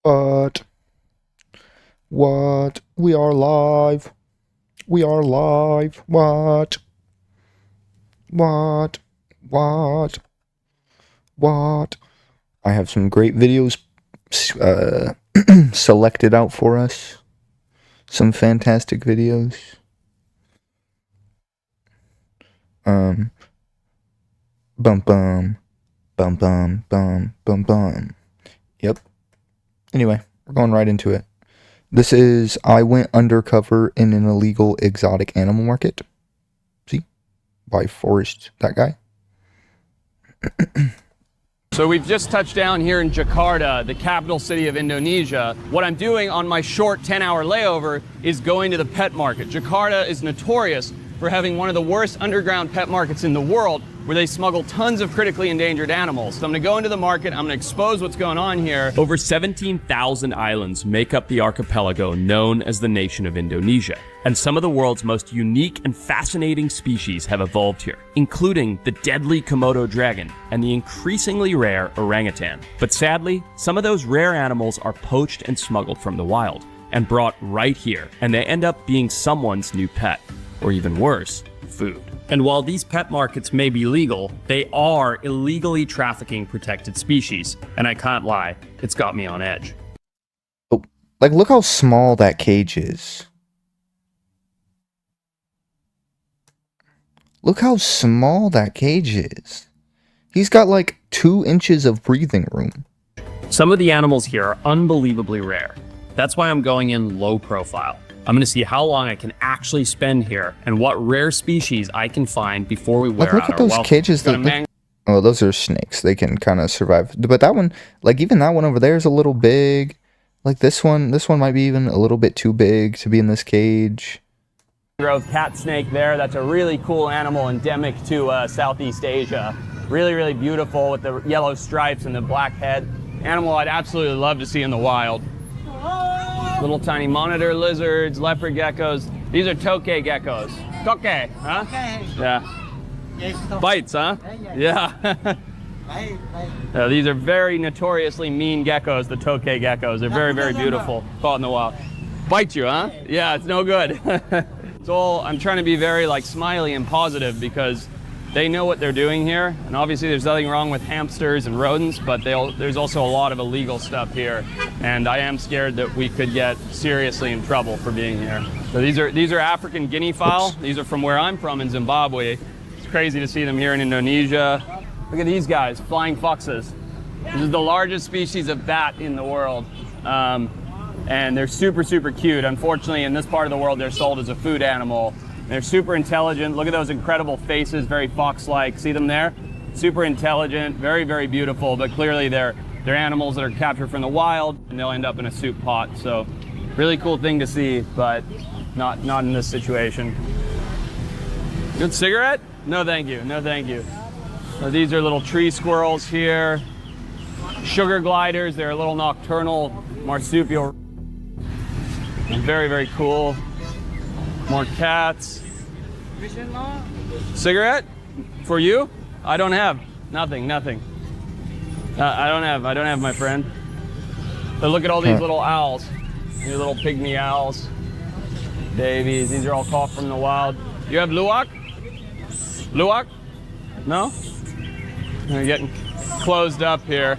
What? What? We are live. We are live. What? What? What? What? I have some great videos selected out for us. Some fantastic videos. Bum bum bum bum bum bum bum. Yep. Anyway, we're going right into it. This is I went undercover in an illegal exotic animal market. See? By Forrest, that guy. So we've just touched down here in Jakarta, the capital city of Indonesia. What I'm doing on my short 10-hour layover is going to the pet market. Jakarta is notorious for having one of the worst underground pet markets in the world, where they smuggle tons of critically endangered animals. So I'm gonna go into the market, I'm gonna expose what's going on here. Over 17,000 islands make up the archipelago known as the nation of Indonesia. And some of the world's most unique and fascinating species have evolved here, including the deadly Komodo dragon and the increasingly rare orangutan. But sadly, some of those rare animals are poached and smuggled from the wild and brought right here, and they end up being someone's new pet, or even worse, food. And while these pet markets may be legal, they are illegally trafficking protected species. And I can't lie, it's got me on edge. Oh, like, look how small that cage is. Look how small that cage is. He's got like 2 inches of breathing room. Some of the animals here are unbelievably rare. That's why I'm going in low profile. I'm going to see how long I can actually spend here and what rare species I can find before we wear Like, look out at our those welcome. cages. Oh, those are snakes. They can kind of survive. But that one, like, even that one over there is a little big. Like this one might be even a little bit too big to be in this cage. Grove cat snake there. That's a really cool animal endemic to Southeast Asia. Really, really beautiful with the yellow stripes and the black head. Animal I'd absolutely love to see in the wild. Little tiny monitor lizards, leopard geckos. These are tokay geckos. Tokay, huh? Yeah. Bites, huh? Yeah. These are very notoriously mean geckos, the tokay geckos. They're very, very beautiful. Caught in the wild. Bite you, huh? Yeah, it's no good. So I'm trying to be very like smiley and positive because they know what they're doing here, and obviously there's nothing wrong with hamsters and rodents, but there's also a lot of illegal stuff here, and I am scared that we could get seriously in trouble for being here. So these are African guinea fowl. These are from where I'm from in Zimbabwe. It's crazy to see them here in Indonesia. Look at these guys, flying foxes. This is the largest species of bat in the world, and they're super, super cute. Unfortunately, in this part of the world, they're sold as a food animal. They're super intelligent. Look at those incredible faces, very fox-like. See them there? Super intelligent, very, very beautiful, but clearly they're animals that are captured from the wild, and they'll end up in a soup pot. So really cool thing to see, but not in this situation. Good cigarette? No, thank you. No, thank you. So these are little tree squirrels here. Sugar gliders. They're a little nocturnal marsupial. Very, very cool. More cats. Cigarette? For you? I don't have. Nothing. I don't have, my friend. But look at all these little owls. These little pygmy owls. Babies. These are all caught from the wild. You have luwak? Luwak? No? We're getting closed up here.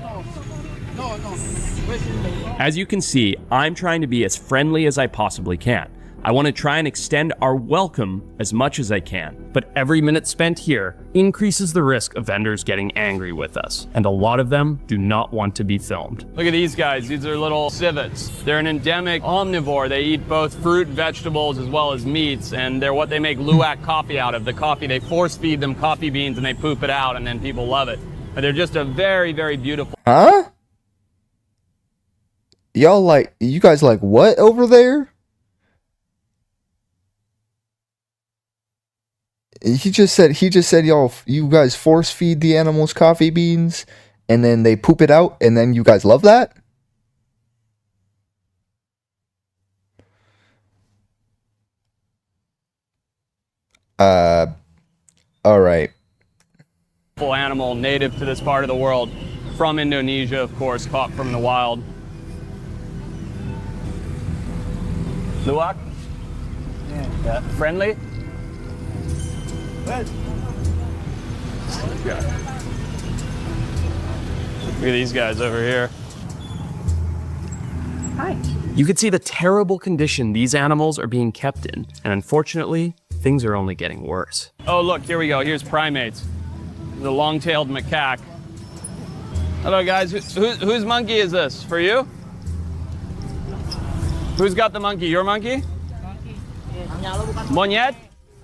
As you can see, I'm trying to be as friendly as I possibly can. I want to try and extend our welcome as much as I can, but every minute spent here increases the risk of vendors getting angry with us, and a lot of them do not want to be filmed. Look at these guys. These are little civets. They're an endemic omnivore. They eat both fruit, vegetables, as well as meats, and they're what they make luwak coffee out of. The coffee, they force feed them coffee beans and they poop it out, and then people love it. But they're just a very, very beautiful. Huh? You guys like what over there? He just said you guys force feed the animals coffee beans and then they poop it out and then you guys love that? All right. Animal native to this part of the world, from Indonesia, of course, caught from the wild. Luwak? Yeah. Friendly? Yeah. Look at these guys over here. Hi. You can see the terrible condition these animals are being kept in, and unfortunately, things are only getting worse. Oh, look, here we go. Here's primates. The long-tailed macaque. Hello, guys. Whose monkey is this? For you? Who's got the monkey? Your monkey? Monyet?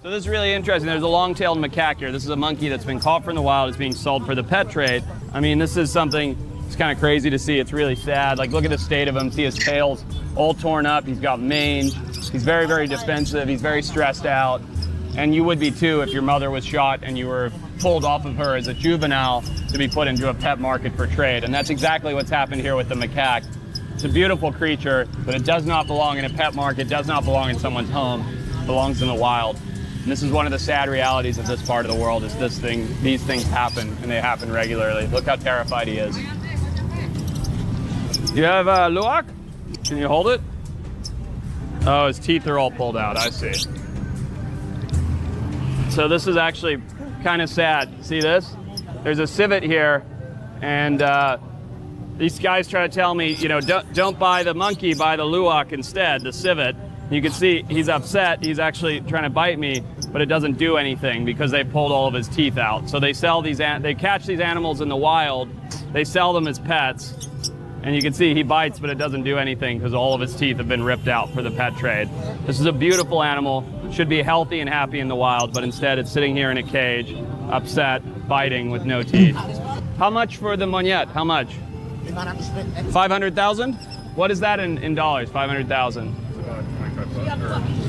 So this is really interesting. There's a long-tailed macaque here. This is a monkey that's been caught from the wild. It's being sold for the pet trade. I mean, this is something, it's kind of crazy to see. It's really sad. Like, look at the state of him. See his tail's all torn up. He's got mange. He's very, very defensive. He's very stressed out. And you would be too if your mother was shot and you were pulled off of her as a juvenile to be put into a pet market for trade. And that's exactly what's happened here with the macaque. It's a beautiful creature, but it does not belong in a pet market, does not belong in someone's home. It belongs in the wild. And this is one of the sad realities of this part of the world, is these things happen, and they happen regularly. Look how terrified he is. You have a luwak? Can you hold it? Oh, his teeth are all pulled out, I see. So this is actually kind of sad. See this? There's a civet here, and these guys try to tell me, you know, don't buy the monkey, buy the luwak instead, the civet. You can see he's upset. He's actually trying to bite me, but it doesn't do anything because they pulled all of his teeth out. So they sell these, they catch these animals in the wild, they sell them as pets, and you can see he bites, but it doesn't do anything because all of his teeth have been ripped out for the pet trade. This is a beautiful animal. It should be healthy and happy in the wild, but instead it's sitting here in a cage, upset, biting with no teeth. How much for the monyet? How much? 500,000? What is that in dollars? 500,000?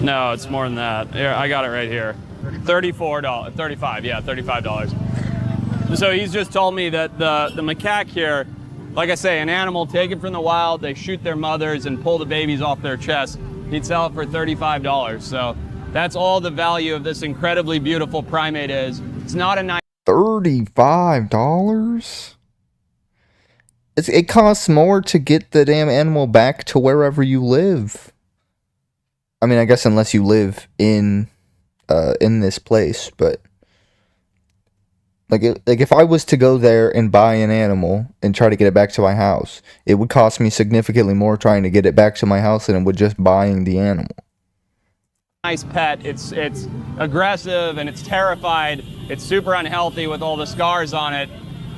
No, it's more than that. Here, I got it right here. $35, yeah, $35. So he's just told me that the macaque here, like I say, an animal taken from the wild, they shoot their mothers and pull the babies off their chest. He'd sell it for $35. So that's all the value of this incredibly beautiful primate is. It's not a nice... $35? It costs more to get the damn animal back to wherever you live. I mean, I guess unless you live in this place, but like if I was to go there and buy an animal and try to get it back to my house, it would cost me significantly more trying to get it back to my house than it would just buying the animal. Nice pet. It's aggressive and it's terrified. It's super unhealthy with all the scars on it.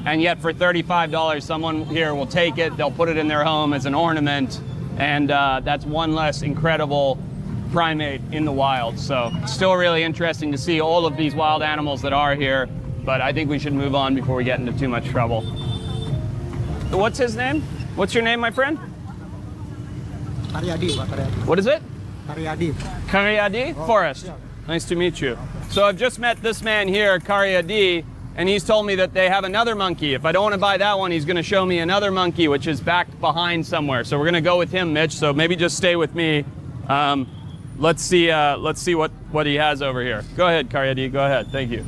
And yet for $35, someone here will take it. They'll put it in their home as an ornament. And that's one less incredible primate in the wild. So it's still really interesting to see all of these wild animals that are here. But I think we should move on before we get into too much trouble. What's his name? What's your name, my friend? Karyadi. What is it? Karyadi. Karyadi? Forrest. Nice to meet you. So I've just met this man here, Karyadi, and he's told me that they have another monkey. If I don't want to buy that one, he's going to show me another monkey, which is back behind somewhere. So we're going to go with him, Mitch. So maybe just stay with me. Let's see what he has over here. Go ahead, Karyadi. Go ahead. Thank you.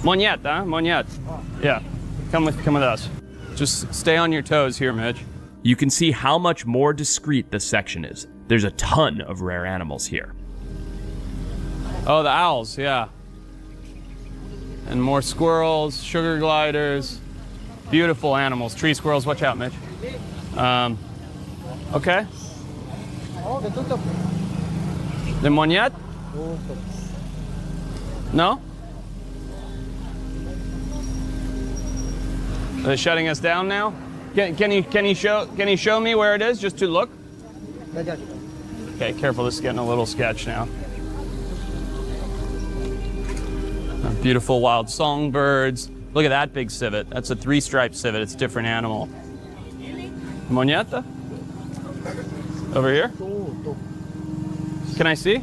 Monyet, huh? Monyet. Yeah. Come with us. Just stay on your toes here, Mitch. You can see how much more discreet this section is. There's a ton of rare animals here. Oh, the owls, yeah. And more squirrels, sugar gliders, beautiful animals. Tree squirrels, watch out, Mitch. Okay. The monyet? No? Are they shutting us down now? Can you show me where it is just to look? Okay, careful, this is getting a little sketch now. Beautiful wild songbirds. Look at that big civet. That's a three-striped civet. It's a different animal. Monyeta? Over here? Can I see?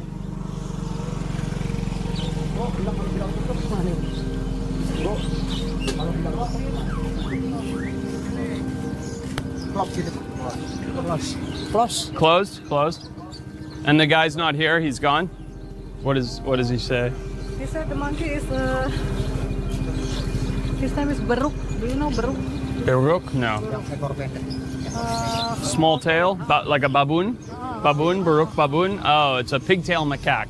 Closed. And the guy's not here. He's gone. What does he say? He said the monkey is his name is Beruk. Do you know Beruk? Beruk? No. Small tail, like a baboon. Baboon, Buruk baboon. Oh, it's a pigtail macaque.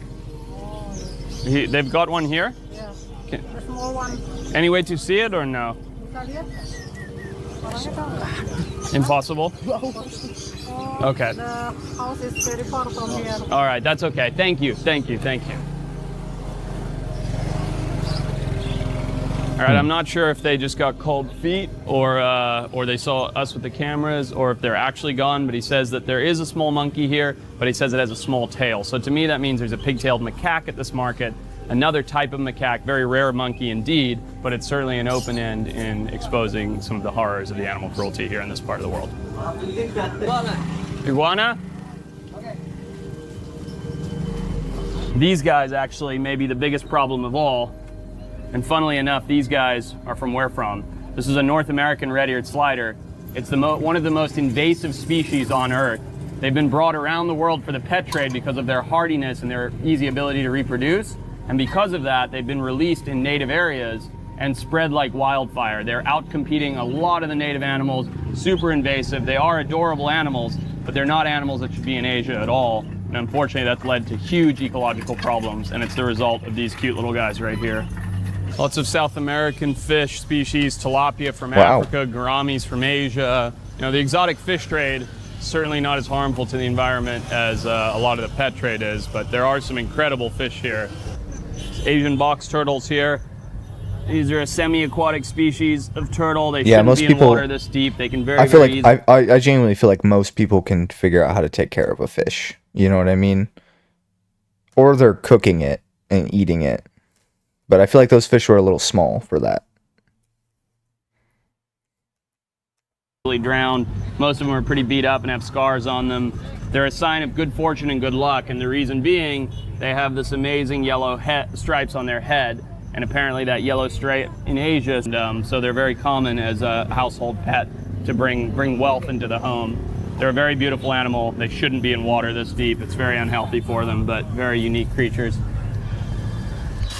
They've got one here? Ya, Okay. the small one. Any way to see it or no? Bisa lihat? Orangnya tahu. Impossible? Oh, Okay. the house is very far from here. All right, that's okay. Thank you, thank you, thank you. All right, I'm not sure if they just got cold feet or they saw us with the cameras or if they're actually gone, but he says that there is a small monkey here, but he says it has a small tail. So to me, that means there's a pigtailed macaque at this market, another type of macaque, very rare monkey indeed, but it's certainly an open end in exposing some of the horrors of the animal cruelty here in this part of the world. Iguana? These guys actually may be the biggest problem of all. And funnily enough, these guys are from where from? This is a North American red-eared slider. It's one of the most invasive species on Earth. They've been brought around the world for the pet trade because of their hardiness and their easy ability to reproduce. And because of that, they've been released in native areas and spread like wildfire. They're out-competing a lot of the native animals, super invasive. They are adorable animals, but they're not animals that should be in Asia at all. And unfortunately, that's led to huge ecological problems, and it's the result of these cute little guys right here. Lots of South American fish species, tilapia from Africa, gouramis from Asia. You know, the exotic fish trade is certainly not as harmful to the environment as a lot of the pet trade is, but there are some incredible fish here. Asian box turtles here. These are a semi-aquatic species of turtle. They shouldn't most be people, in water this deep. They can very, I feel very like I genuinely feel like most people can figure out how to take care of a fish. You know what I mean? Or they're cooking it and eating it. But I feel like those fish were a little small for that. Drowned. Most of them are pretty beat up and have scars on them. They're a sign of good fortune and good luck, and the reason being they have this amazing yellow stripes on their head, and apparently that yellow stripe in Asia, so they're very common as a household pet to bring wealth into the home. They're a very beautiful animal. They shouldn't be in water this deep. It's very unhealthy for them, but very unique creatures.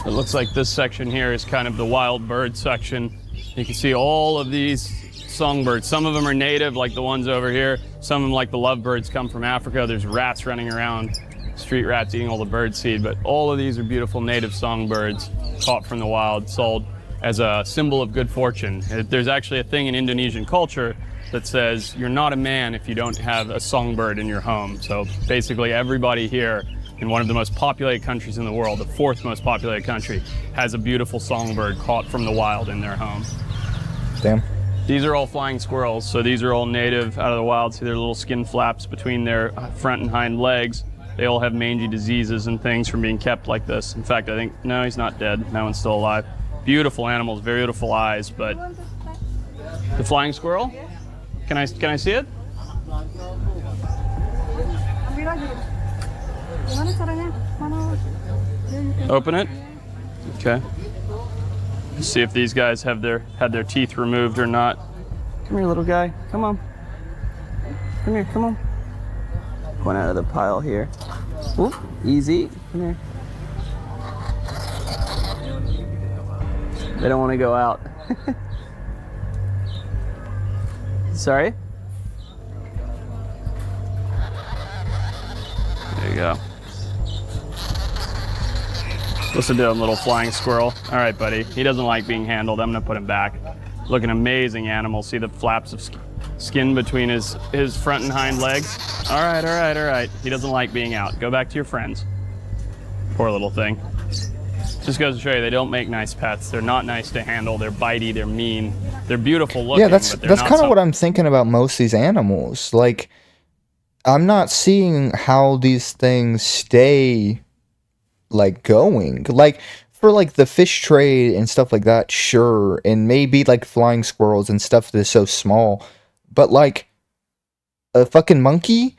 It looks like this section here is kind of the wild bird section. You can see all of these songbirds. Some of them are native, like the ones over here. Some of them, like the lovebirds, come from Africa. There's rats running around, street rats eating all the bird seed, but all of these are beautiful native songbirds caught from the wild, sold as a symbol of good fortune. There's actually a thing in Indonesian culture that says you're not a man if you don't have a songbird in your home. So basically everybody here in one of the most populated countries in the world, the fourth most populated country, has a beautiful songbird caught from the wild in their home. Damn. These are all flying squirrels, so these are all native out of the wild. See their little skin flaps between their front and hind legs. They all have mangy diseases and things from being kept like this. In fact, I think, no, he's not dead. That one's still alive. Beautiful animals, very beautiful eyes, but the flying squirrel? Can I see it? Ambil aja. Gimana caranya? Mana? Open it. Okay. See if these guys have had their teeth removed or not. Come here, little guy. Come on. Come here. Come on. One out of the pile here. Oop, easy. Come here. They don't want to go out. Sorry? There you go. Listen to him, little flying squirrel. All right, buddy. He doesn't like being handled. I'm gonna put him back. Looking amazing animal. See the flaps of skin between his front and hind legs? All right, all right, all right. He doesn't like being out. Go back to your friends. Poor little thing. Just goes to show you, they don't make nice pets. They're not nice to handle. They're bitey. They're mean. They're beautiful looking. Yeah, that's but kind of what I'm thinking about most of these animals. Like, I'm not seeing how these things stay like going. Like for like the fish trade and stuff like that, sure, and maybe like flying squirrels and stuff that is so small, but like a fucking monkey,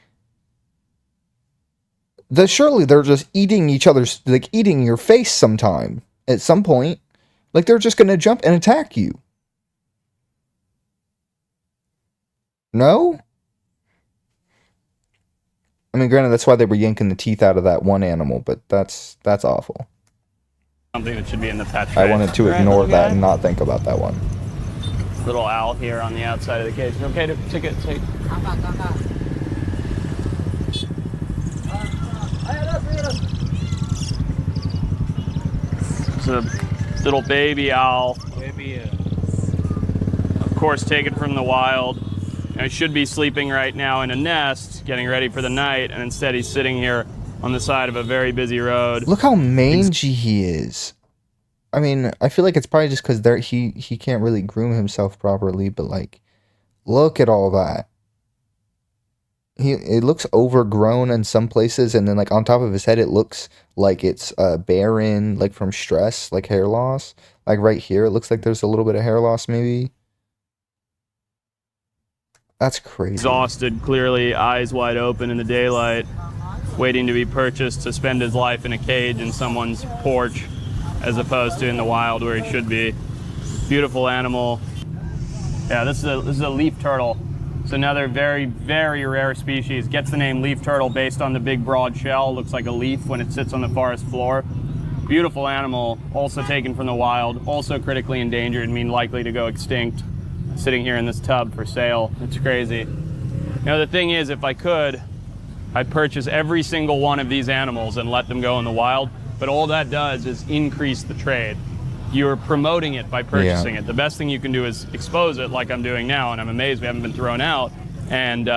surely they're just eating each other's, like eating your face sometime at some point. Like they're just gonna jump and attack you. No? I mean, granted, that's why they were yanking the teeth out of that one animal, but that's awful. Something that should be in the pet trade. I wanted to ignore that and not think about that one. Little owl here on the outside of the cage. Okay to take it. It's a little baby owl. Of course, taken from the wild. And he should be sleeping right now in a nest, getting ready for the night, and instead he's sitting here on the side of a very busy road. Look how mangy he is. I mean, I feel like it's probably just because he can't really groom himself properly, but like, look at all that. It looks overgrown in some places, and then like on top of his head, it looks like it's barren, like from stress, like hair loss. Like right here, it looks like there's a little bit of hair loss, maybe. That's crazy. Exhausted, clearly, eyes wide open in the daylight, waiting to be purchased to spend his life in a cage in someone's porch, as opposed to in the wild where he should be. Beautiful animal. Yeah, this is a leaf turtle. It's another very, very rare species. Gets the name leaf turtle based on the big broad shell. Looks like a leaf when it sits on the forest floor. Beautiful animal, also taken from the wild, also critically endangered and mean likely to go extinct. Sitting here in this tub for sale. It's crazy. Now the thing is, if I could, I'd purchase every single one of these animals and let them go in the wild, but all that does is increase the trade. You're promoting it by purchasing it. The best thing you can do is expose it like I'm doing now, and I'm amazed we haven't been thrown out, and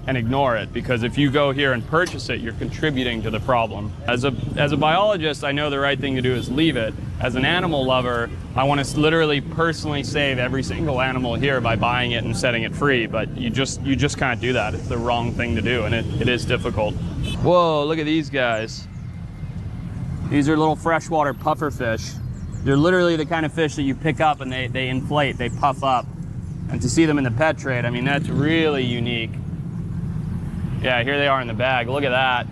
ignore it, because if you go here and purchase it, you're contributing to the problem. As a biologist, I know the right thing to do is leave it. As an animal lover, I want to literally personally save every single animal here by buying it and setting it free, but you just can't do that. It's the wrong thing to do, and it is difficult. Whoa, look at these guys. These are little freshwater pufferfish. They're literally the kind of fish that you pick up and they inflate, they puff up. And to see them in the pet trade, I mean, that's really unique. Yeah, here they are in the bag. Look at that.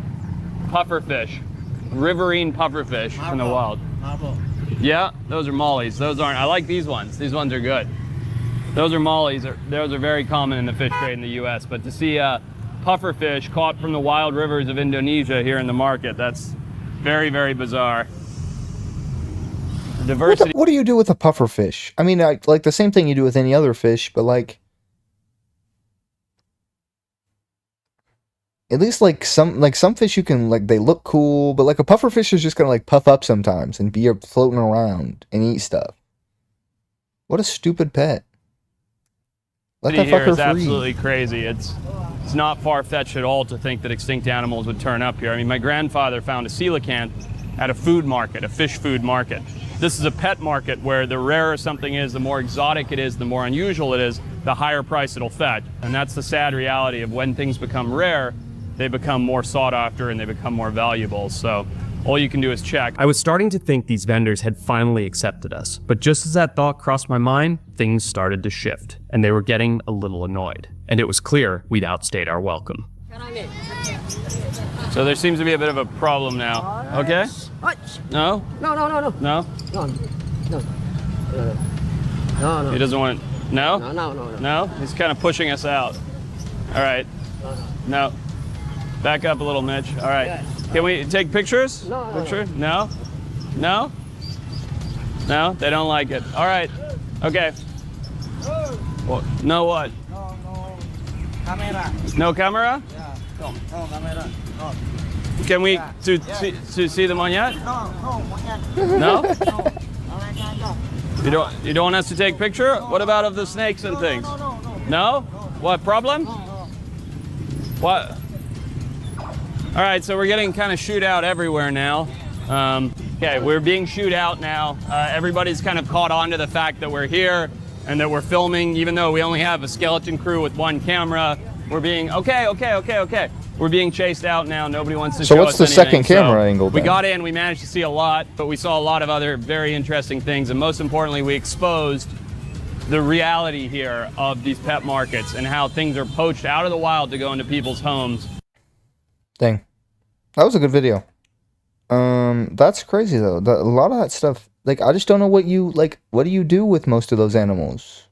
Pufferfish. Riverine pufferfish from the wild. Yeah, those are mollies. Those aren't, I like these ones. These ones are good. Those are mollies. Those are very common in the fish trade in the US, but to see pufferfish caught from the wild rivers of Indonesia here in the market, that's very, very bizarre. Diversity. What do you do with a pufferfish? I mean, like the same thing you do with any other fish, but like, at least like some fish you can, like, they look cool, but like a pufferfish is just gonna like puff up sometimes and be floating around and eat stuff. What a stupid pet. Let that fucker free. It's free. absolutely crazy. It's not far-fetched at all to think that extinct animals would turn up here. I mean, my grandfather found a coelacanth at a food market, a fish food market. This is a pet market where the rarer something is, the more exotic it is, the more unusual it is, the higher price it'll fetch. And that's the sad reality of when things become rare, they become more sought after and they become more valuable. So all you can do is check. I was starting to think these vendors had finally accepted us, but just as that thought crossed my mind, things started to shift, and they were getting a little annoyed. And it was clear we'd outstayed our welcome. So there seems to be a bit of a problem now. Okay? No? No. No? No. He doesn't want, no? No. No? He's kind of pushing us out. All right. No. Back up a little, Mitch. All right. Can we take pictures? No. Picture? No? No? No? They don't like it. All right. Okay. Well, no what? No camera. No camera? Yeah. No camera. No. Can we to see them on yet? No. No? No. You don't want us to take picture? What about of the snakes and things? No? What problem? What? All right, so we're getting kind of shoot out everywhere now. Okay, we're being shoot out now. Everybody's kind of caught on to the fact that we're here and that we're filming, even though we only have a skeleton crew with one camera. We're being, okay. We're being chased out now. Nobody wants to show us anything. So what's the second camera angle then? We got in, we managed to see a lot, but we saw a lot of other very interesting things. And most importantly, we exposed the reality here of these pet markets and how things are poached out of the wild to go into people's homes. Dang. That was a good video. That's crazy though. A lot of that stuff, like, I just don't know what do you do with most of those animals?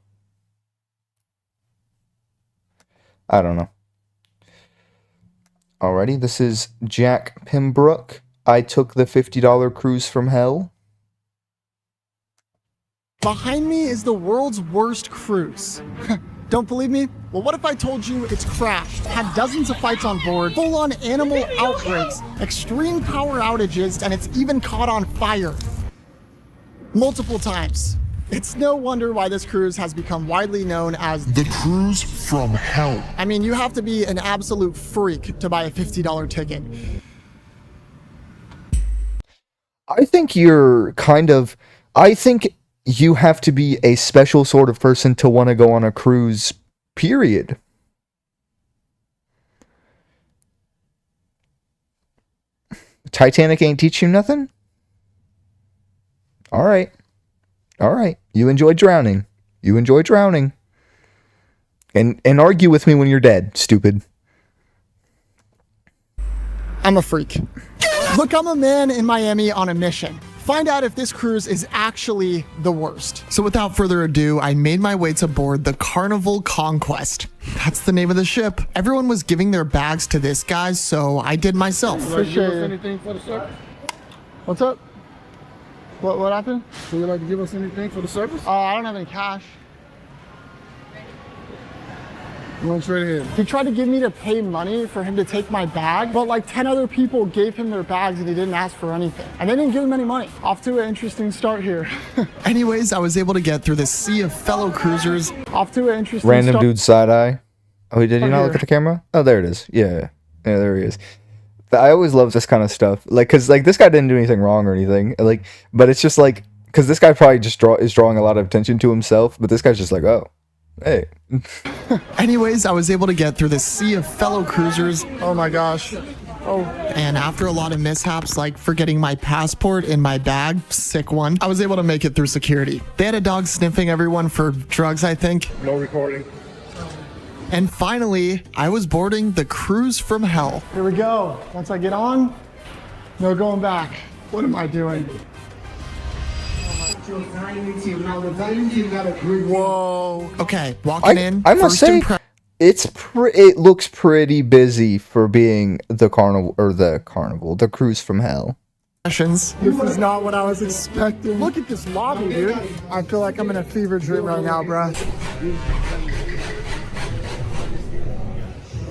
I don't know. Alrighty, this is Jack Pembroke. I took the $50 cruise from hell. Behind me is the world's worst cruise. Don't believe me? Well, what if I told you it's crashed, had dozens of fights on board, full-on animal outbreaks, extreme power outages, and it's even caught on fire? multiple times. It's no wonder why this cruise has become widely known as The Cruise from Hell. I mean, you have to be an absolute freak to buy a $50 ticket. I think you have to be a special sort of person to want to go on a cruise, period. Titanic ain't teach you nothing? All right. You enjoy drowning. And argue with me when you're dead, stupid. I'm a freak. Look, I'm a man in Miami on a mission. Find out if this cruise is actually the worst. So without further ado, I made my way to board the Carnival Conquest. That's the name of the ship. Everyone was giving their bags to this guy, so I did myself. Anything for the service? What's up? What happened? Would you like to give us anything for the service? I don't have any cash. You want straight ahead? He tried to give me to pay money for him to take my bag, but like 10 other people gave him their bags and he didn't ask for anything. And they didn't give him any money. Off to an interesting start here. Anyways, I was able to get through this sea of fellow cruisers. Off to an interesting Random start. dude side eye. Oh, did he not look here. at the camera? Oh, there it is. Yeah, there he is. I always love this kind of stuff. Like, cause like this guy didn't do anything wrong or anything. Like, but it's just like, cause this guy probably just is drawing a lot of attention to himself. But this guy's just like, oh, hey. Anyways, I was able to get through this sea of fellow cruisers. Oh my gosh. Oh. And after a lot of mishaps, like forgetting my passport in my bag, sick one, I was able to make it through security. They had a dog sniffing everyone for drugs, I think. No recording. And finally, I was boarding the Cruise from Hell. Here we go. Once I get on, no going back. What am I doing? Whoa. Okay, walking in. I must first say, impre- it looks pretty busy for being the cruise from hell. This is not what I was expecting. Look at this lobby, dude. I feel like I'm in a fever dream right now, bruh.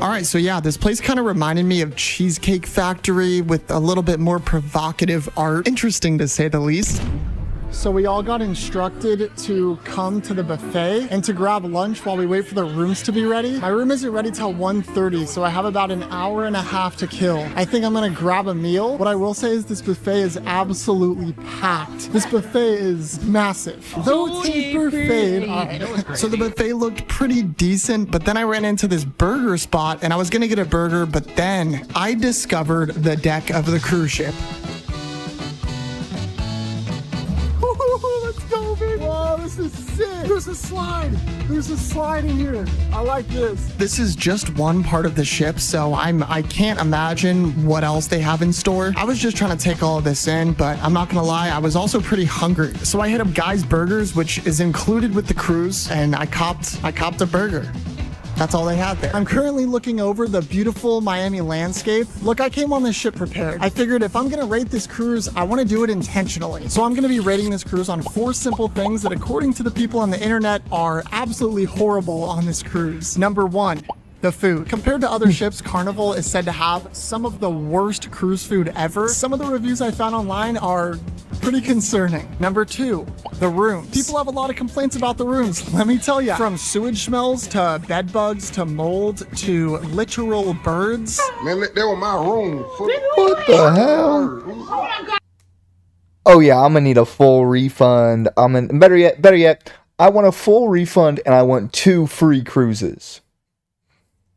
All right, so yeah, this place kind of reminded me of Cheesecake Factory with a little bit more provocative art. Interesting to say the least. So we all got instructed to come to the buffet and to grab lunch while we wait for the rooms to be ready. My room isn't ready till 1:30, so I have about an hour and a half to kill. I think I'm gonna grab a meal. What I will say is this buffet is absolutely packed. This buffet is massive. Though it's a buffet. All right. So the buffet looked pretty decent, but then I ran into this burger spot and I was gonna get a burger, but then I discovered the deck of the cruise ship. Let's go, baby. Whoa, this is sick. There's a slide. There's a slide in here. I like this. This is just one part of the ship, so I can't imagine what else they have in store. I was just trying to take all of this in, but I'm not gonna lie, I was also pretty hungry. So I hit up Guy's Burgers, which is included with the cruise, and I copped a burger. That's all they had there. I'm currently looking over the beautiful Miami landscape. Look, I came on this ship prepared. I figured if I'm gonna rate this cruise, I wanna do it intentionally. So I'm gonna be rating this cruise on 4 simple things that according to the people on the internet are absolutely horrible on this cruise. Number 1, the food. Compared to other ships, Carnival is said to have some of the worst cruise food ever. Some of the reviews I found online are pretty concerning. Number 2, the rooms. People have a lot of complaints about the rooms, let me tell you. From sewage smells to bed bugs to mold to literal birds. Man, that was my room. What the hell? Oh yeah, I'm gonna need a full refund. Better yet, I want a full refund and I want 2 free cruises.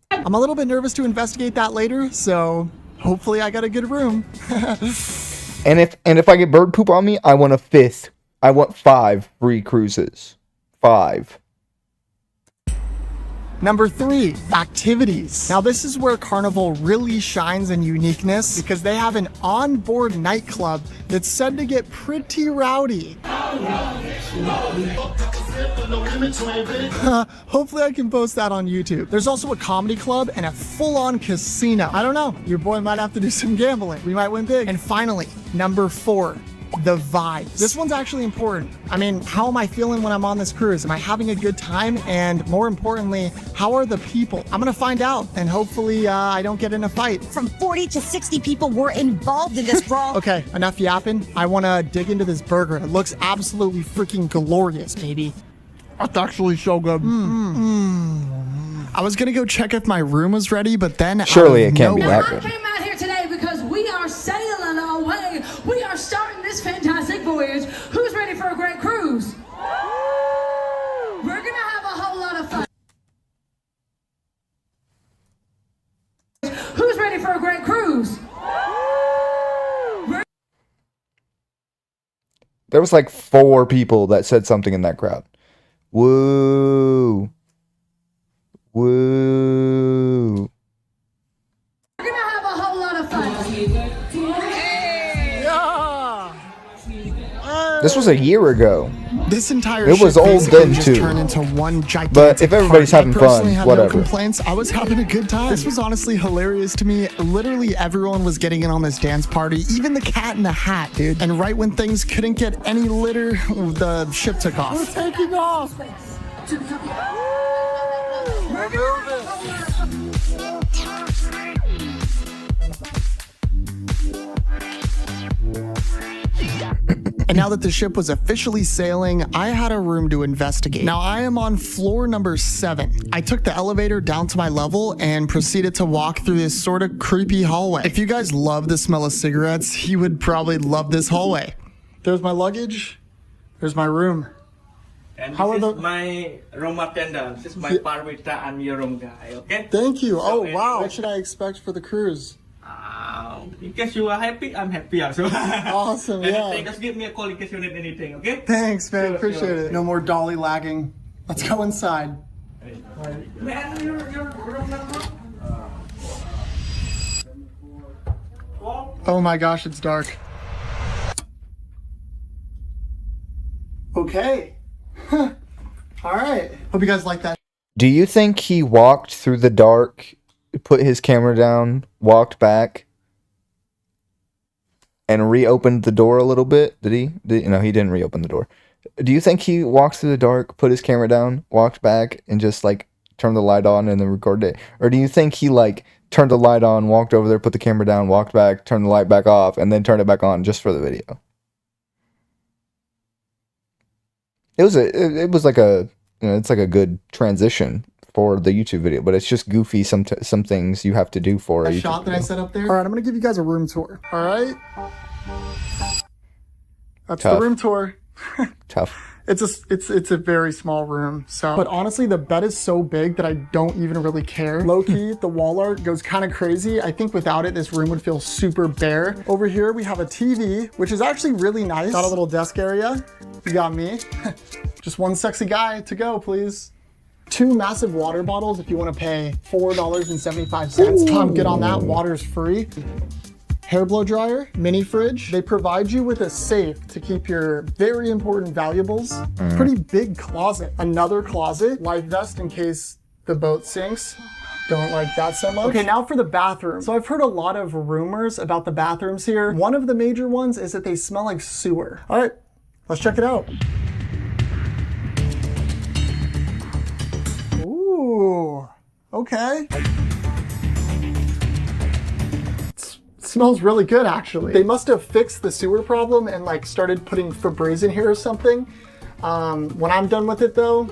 I'm a little bit nervous to investigate that later, so hopefully I got a good room. And if I get bird poop on me, I want a 5th. I want 5 free cruises. 5. Number 3, activities. Now this is where Carnival really shines in uniqueness because they have an onboard nightclub that's said to get pretty rowdy. Hopefully I can post that on YouTube. There's also a comedy club and a full-on casino. I don't know, your boy might have to do some gambling. We might win big. And finally, number 4, the vibes. This one's actually important. I mean, how am I feeling when I'm on this cruise? Am I having a good time? And more importantly, how are the people? I'm gonna find out, and hopefully I don't get in a fight. From 40 to 60 people were involved in this brawl. Okay, enough yapping. I wanna dig into this burger. It looks absolutely freaking glorious, baby. That's actually so good. I was gonna go check if my room was ready, but then Surely it can't be nowhere- that I good. came out here today because we are sailing our way. We are starting this fantastic voyage. Who's ready for a great cruise? We're gonna have a whole lot of fun. Who's ready for a great cruise? There was like 4 people that said something in that crowd. Woo. Woo. We're gonna have a whole lot of fun. This was a year ago. This entire It was ship old basically then, just too. turned into one gigantic But if everybody's party. having I personally fun, have whatever. No complaints. I was having a good time. This was honestly hilarious to me. Literally everyone was getting in on this dance party, even the cat in the hat, dude. And right when things couldn't get any litter, the ship took off. We're taking off. And now that the ship was officially sailing, I had a room to investigate. Now I am on floor number 7. I took the elevator down to my level and proceeded to walk through this sort of creepy hallway. If you guys love the smell of cigarettes, you would probably love this hallway. There's my luggage. There's my room. And How this are is my room attendant. This is my Parvita and your room guy, okay? Thank you. Oh, So, wow. What should I expect for the cruise? In case you are happy, I'm happy also. Awesome, yeah. Anything, just give me a call in case you need anything, okay? Thanks, man. Sure, Appreciate sure. it. No more dolly lagging. Let's go inside. May I have your room number? Oh my gosh, it's dark. Okay. All right. Hope you guys like that. Do you think he walked through the dark, put his camera down, walked back, and reopened the door a little bit? Did he? No, he didn't reopen the door. Do you think he walked through the dark, put his camera down, walked back, and just like turned the light on and then recorded it? Or do you think he like turned the light on, walked over there, put the camera down, walked back, turned the light back off, and then turned it back on just for the video? It was like a, you know, it's like a good transition for the YouTube video, but it's just goofy. Some things you have to do for a That YouTube shot that I video. set up there. All right, I'm gonna give you guys a room tour. All right. That's Tough. the room tour. Tough. It's a very small room. So, but honestly, the bed is so big that I don't even really care. Low key, the wall art goes kind of crazy. I think without it, this room would feel super bare. Over here, we have a TV, which is actually really nice. Got a little desk area. You got me. Just one sexy guy to go, please. 2 massive water bottles if you want to pay $4.75. I'm good on that. Water's free. Hair blow dryer, mini fridge. They provide you with a safe to keep your very important valuables. Pretty big closet. Another closet, life vest in case the boat sinks. Don't like that so much. Okay, now for the bathroom. So I've heard a lot of rumors about the bathrooms here. One of the major ones is that they smell like sewer. All right, let's check it out. Ooh, okay. Smells really good, actually. They must have fixed the sewer problem and like started putting Febreze in here or something. When I'm done with it though,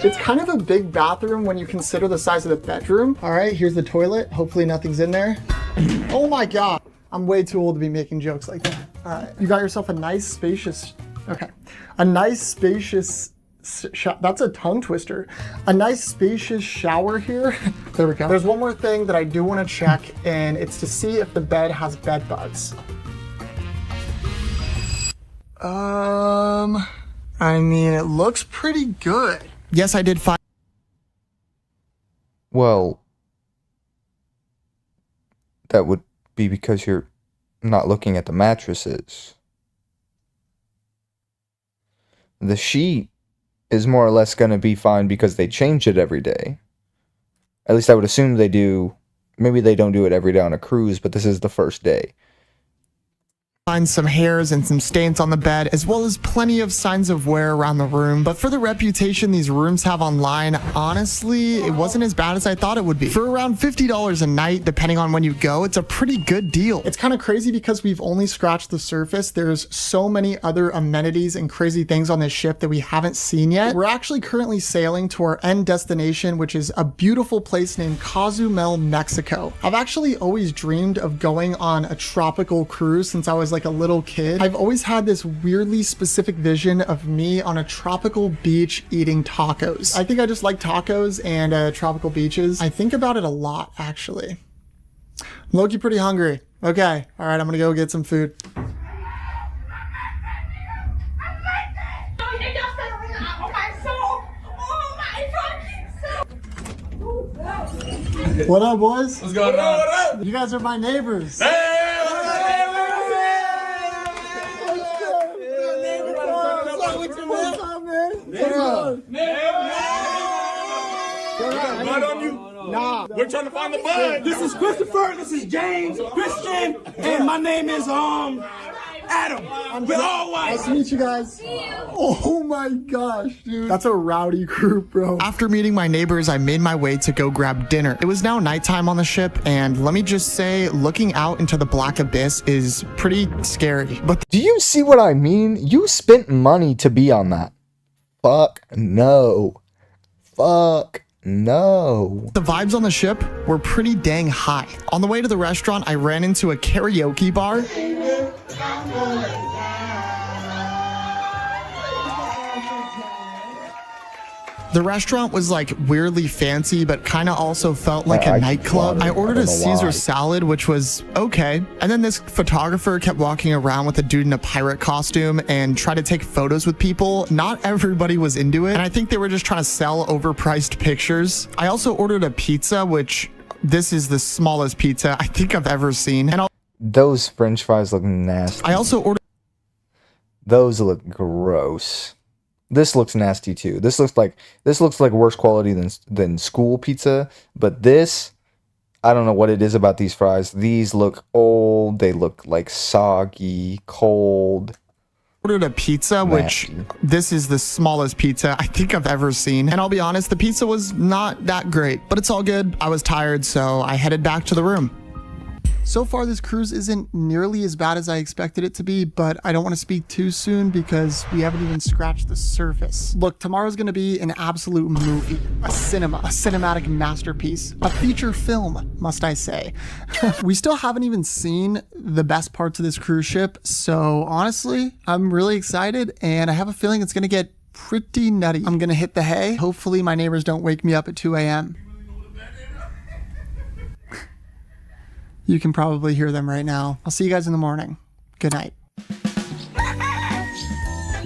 it's kind of a big bathroom when you consider the size of the bedroom. All right, here's the toilet. Hopefully nothing's in there. Oh my God, I'm way too old to be making jokes like that. All right, you got yourself a nice spacious, a nice spacious, that's a tongue twister. A nice spacious shower here. There we go. There's one more thing that I do want to check, and it's to see if the bed has bed bugs. I mean, it looks pretty good. Yes, I did find. Well, that would be because you're not looking at the mattresses. The sheet is more or less going to be fine because they change it every day. At least I would assume they do. Maybe they don't do it every day on a cruise, but this is the first day. find some hairs and some stains on the bed, as well as plenty of signs of wear around the room. But for the reputation these rooms have online, honestly, it wasn't as bad as I thought it would be. For around $50 a night, depending on when you go, it's a pretty good deal. It's kind of crazy because we've only scratched the surface. There's so many other amenities and crazy things on this ship that we haven't seen yet. We're actually currently sailing to our end destination, which is a beautiful place named Cozumel, Mexico. I've actually always dreamed of going on a tropical cruise since I was like a little kid. I've always had this weirdly specific vision of me on a tropical beach eating tacos. I think I just like tacos and tropical beaches. I think about it a lot, actually. I'm low-key pretty hungry. Okay, all right, I'm gonna go get some food. What up, boys? What's going on? You guys are my neighbors. Nah. We're trying to find the bud. This is Christopher. This is James, Christian, and my name is Adam. We're all white. Nice to meet you guys. Oh my gosh, dude. That's a rowdy group, bro. After meeting my neighbors, I made my way to go grab dinner. It was now nighttime on the ship, and let me just say, looking out into the black abyss is pretty scary. But Do you see what I mean? You spent money to be on that. Fuck no. Fuck no. the vibes on the ship were pretty dang high. On the way to the restaurant, I ran into a karaoke bar. The restaurant was like weirdly fancy, but kind of also felt like a nightclub. I ordered a Caesar salad, which was okay. And then this photographer kept walking around with a dude in a pirate costume and tried to take photos with people. Not everybody was into it, and I think they were just trying to sell overpriced pictures. I also ordered a pizza, which this is the smallest pizza I think I've ever seen. And those French fries look nasty. I also ordered. Those look gross. This looks nasty too. This looks like worse quality than school pizza. But this, I don't know what it is about these fries. These look old. They look like soggy, cold. Ordered a pizza, which this is the smallest pizza I think I've ever seen. And I'll be honest, the pizza was not that great, but it's all good. I was tired, so I headed back to the room. So far, this cruise isn't nearly as bad as I expected it to be, but I don't want to speak too soon because we haven't even scratched the surface. Look, tomorrow's going to be an absolute movie, a cinematic masterpiece, a feature film, must I say. We still haven't even seen the best parts of this cruise ship, so honestly, I'm really excited, and I have a feeling it's going to get pretty nutty. I'm going to hit the hay. Hopefully, my neighbors don't wake me up at 2 a.m. You can probably hear them right now. I'll see you guys in the morning. Good night.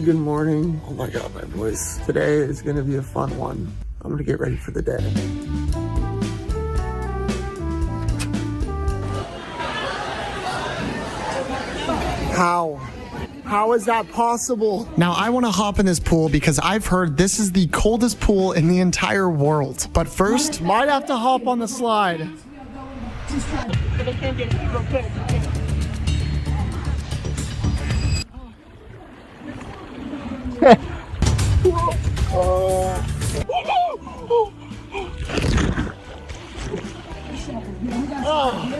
Good morning. Oh my God, my voice. Today is gonna be a fun one. I'm gonna get ready for the day. How is that possible? Now, I want to hop in this pool because I've heard this is the coldest pool in the entire world. But first, might have to hop on the slide.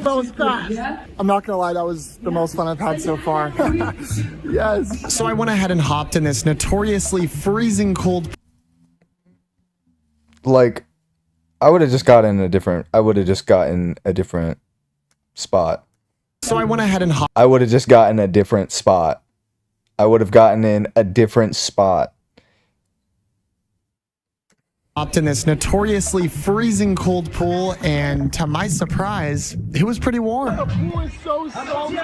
That was fast. I'm not gonna lie, that was the most fun I've had so far. Yes. So I went ahead and hopped in this notoriously freezing cold. Like, I would have just gotten a different spot. So I went ahead and I would have just gotten a different spot. I would have gotten in a different spot. Hopped in this notoriously freezing cold pool, and to my surprise, it was pretty warm. The pool is so salty.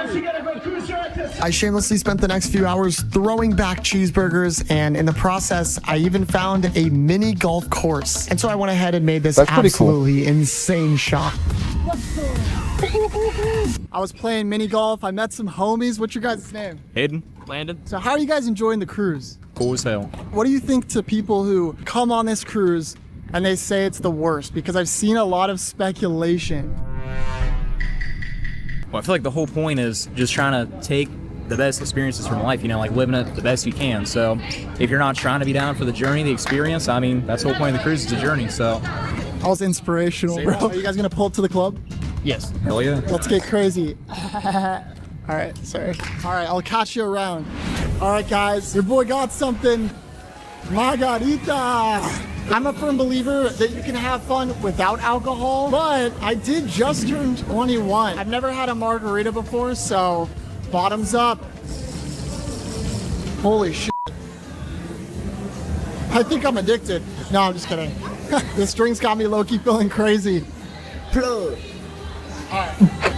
I shamelessly spent the next few hours throwing back cheeseburgers, and in the process, I even found a mini golf course. And so I went ahead and made this absolutely insane shot. I was playing mini golf. I met some homies. What's your guys' name? Hayden. Landon. So how are you guys enjoying the cruise? Cool as hell. What do you think to people who come on this cruise and they say it's the worst? Because I've seen a lot of speculation. Well, I feel like the whole point is just trying to take the best experiences from life, you know, like living it the best you can. So if you're not trying to be down for the journey, the experience, I mean, that's the whole point of the cruise is a journey. So That was inspirational, bro. Are you guys gonna pull up to the club? yes, hell yeah. Let's get crazy. All right, sorry. All right, I'll catch you around. All right, guys, your boy got something. Margarita. I'm a firm believer that you can have fun without alcohol, but I did just turn 21. I've never had a margarita before, so bottoms up. Holy shit. I think I'm addicted. No, I'm just kidding. This drink's got me low-key feeling crazy. Plug. All right.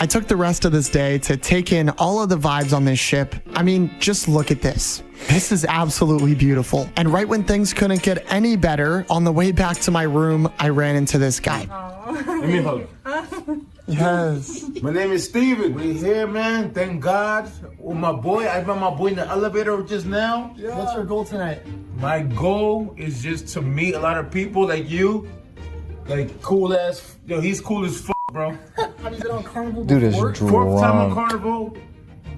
I took the rest of this day to take in all of the vibes on this ship. I mean, just look at this. This is absolutely beautiful. And right when things couldn't get any better, on the way back to my room, I ran into this guy. Let me hold. Yes. My name is Steven. We here, man. Thank God. With my boy, I met my boy in the elevator just now. Yeah. What's your goal tonight? My goal is just to meet a lot of people like you. Like cool ass. Yo, he's cool as fuck, bro. Have you been on Carnival Dude is before? drunk. Fourth time on Carnival.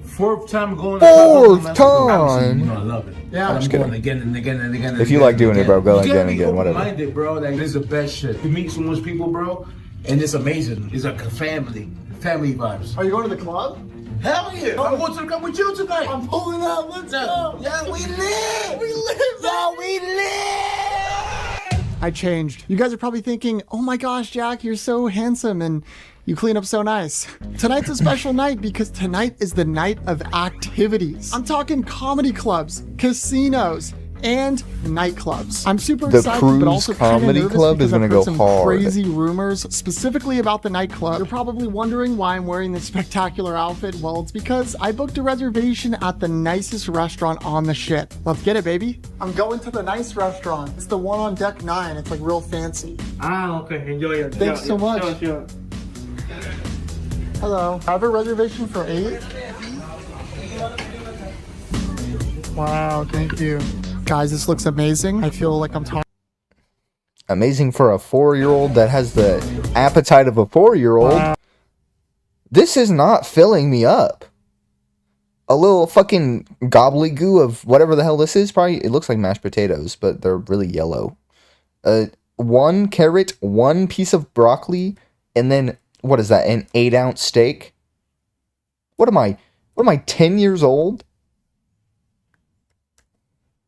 Fourth time going to Fourth time. You know, I love it. Yeah. I'm just going kidding. again and again and again. If you like doing it, bro, go again and again, whatever. Minded, bro. Like this is the best shit. You meet so much people, bro, and it's amazing. It's like a family vibes. Are you going to the club? Hell yeah! I'm going to the club with you tonight. I'm pulling up. Let's go. Yeah, we live. We live. Yeah, we live. I changed. You guys are probably thinking, oh my gosh, Jack, you're so handsome and you clean up so nice. Tonight's a special night because tonight is the night of activities. I'm talking comedy clubs, casinos, and nightclubs. I'm super The excited, Cruise but also kind of Comedy nervous Club because is gonna I've heard go some hard. crazy rumors specifically about the nightclub. You're probably wondering why I'm wearing this spectacular outfit. Well, it's because I booked a reservation at the nicest restaurant on the ship. Let's get it, baby. I'm going to the nice restaurant. It's the one on deck 9. It's like real fancy. Ah, okay. Enjoy it. Thanks so much. Sure. Hello. I have a reservation for 8. Wow, thank you. Guys, this looks amazing. I feel like I'm talking. Amazing for a 4-year-old that has the appetite of a 4-year-old. This is not filling me up. A little fucking gobbledygoo of whatever the hell this is. Probably, it looks like mashed potatoes, but they're really yellow. 1 carrot, 1 piece of broccoli, and then, what is that, an 8-ounce steak? What am I, 10 years old?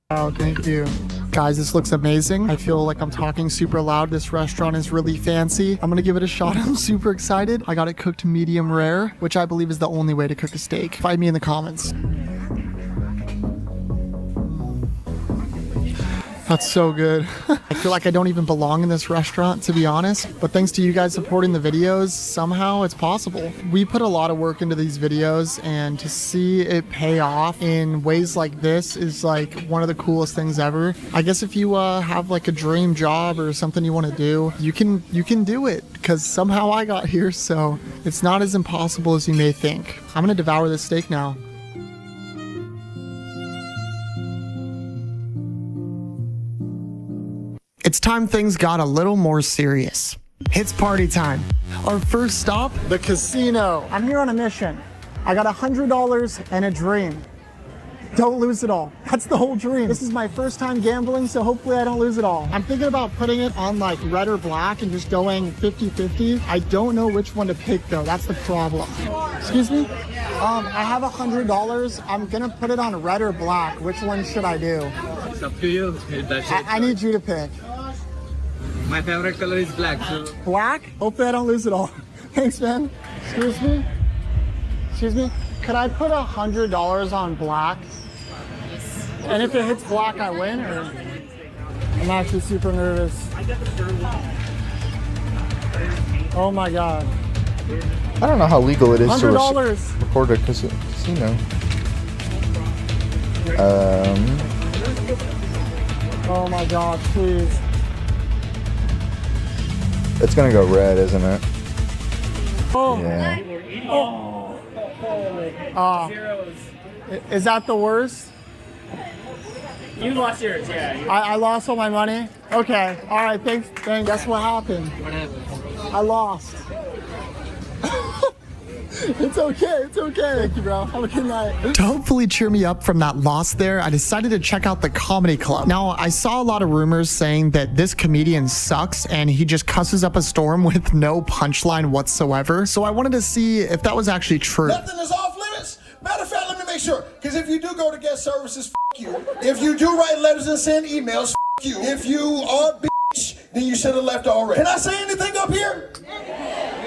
Oh, thank you. Guys, this looks amazing. I feel like I'm talking super loud. This restaurant is really fancy. I'm gonna give it a shot. I'm super excited. I got it cooked medium rare, which I believe is the only way to cook a steak. Find me in the comments. That's so good. I feel like I don't even belong in this restaurant, to be honest. But thanks to you guys supporting the videos, somehow it's possible. We put a lot of work into these videos, and to see it pay off in ways like this is like one of the coolest things ever. I guess if you have like a dream job or something you want to do, you can do it, because somehow I got here, so it's not as impossible as you may think. I'm gonna devour this steak now. It's time things got a little more serious. It's party time. Our first stop, the casino. I'm here on a mission. I got $100 and a dream. Don't lose it all. That's the whole dream. This is my first time gambling, so hopefully I don't lose it all. I'm thinking about putting it on like red or black and just going 50-50. I don't know which one to pick though. That's the problem. Excuse me? I have $100. I'm gonna put it on red or black. Which one should I do? It's up to you. I need you to pick. My favorite color is black. So Black? Hopefully I don't lose it all. Thanks, man. Excuse me? Excuse me? Could I put $100 on black? And if it hits black, I win, or? I'm actually super nervous. Oh my God. I don't know how legal it is to $100. record a casino. Oh my God, please. It's gonna go red, isn't it? Oh. Yeah. Is that the worst? you lost yours, yeah. I lost all my money? Okay, all right, thanks. Guess what happened? What happened? I lost. It's okay. It's okay. Thank you, bro. Have a good night. To hopefully cheer me up from that loss there, I decided to check out the comedy club. Now, I saw a lot of rumors saying that this comedian sucks and he just cusses up a storm with no punchline whatsoever. So I wanted to see if that was actually true. Nothing is off limits. Matter of fact, let me make sure. Because if you do go to guest services, you. If you do write letters and send emails, you. If you are a bitch, then you should have left already. Can I say anything up here?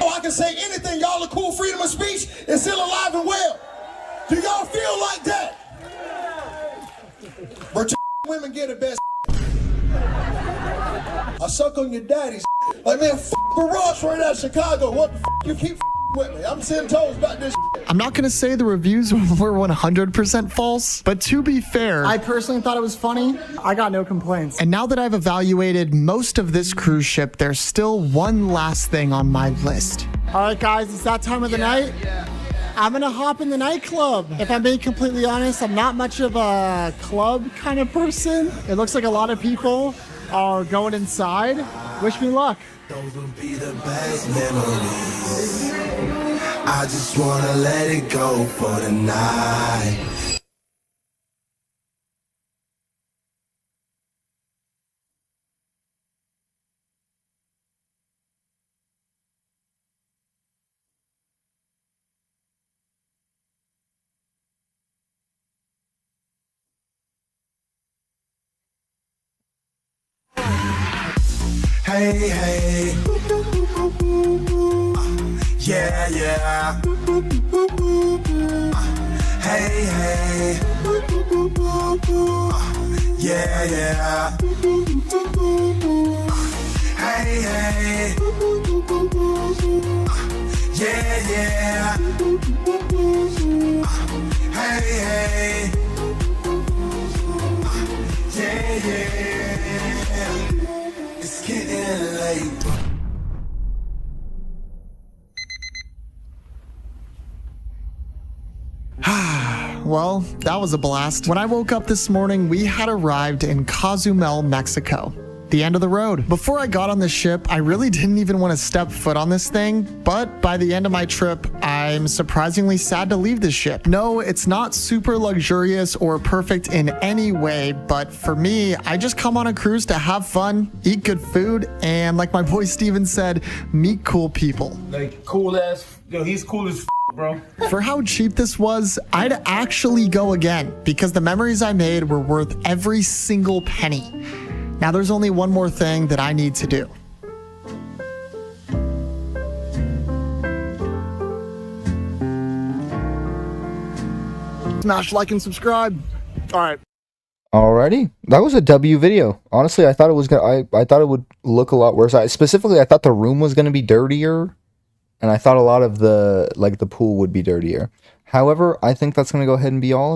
Oh, I can say anything. Y'all are cool. Freedom of speech is still alive and well. Do y'all feel like that? But women get the best. I suck on your daddy's. Like, man, Barack's right out of Chicago. What the you keep with me? I'm 10 toes about this. I'm not going to say the reviews were 100% false, but to be fair, I personally thought it was funny. I got no complaints. And now that I've evaluated most of this cruise ship, there's still one last thing on my list. All right, guys, it's that time of the night. I'm going to hop in the nightclub. If I'm being completely honest, I'm not much of a club kind of person. It looks like a lot of people are going inside. Wish me luck. Those will be the best memories. I just wanna let it go for the night. Hey, hey. Yeah, yeah. Hey, hey. Yeah, yeah. Hey, hey. Yeah, yeah. Hey, hey. Yeah, yeah. It's getting late. Well, that was a blast. When I woke up this morning, we had arrived in Cozumel, Mexico. The end of the road. Before I got on the ship, I really didn't even want to step foot on this thing, but by the end of my trip, I'm surprisingly sad to leave this ship. No, it's not super luxurious or perfect in any way, but for me, I just come on a cruise to have fun, eat good food, and like my boy Steven said, meet cool people. Like, cool ass. Yo, he's cool as bro. For how cheap this was, I'd actually go again because the memories I made were worth every single penny. Now there's only one more thing that I need to do. Smash like and subscribe. All right. Alrighty, that was a W video. Honestly, I thought it was gonna. I thought it would look a lot worse. I thought the room was gonna be dirtier, and I thought a lot of the pool would be dirtier. However, I think that's gonna go ahead and be all of it.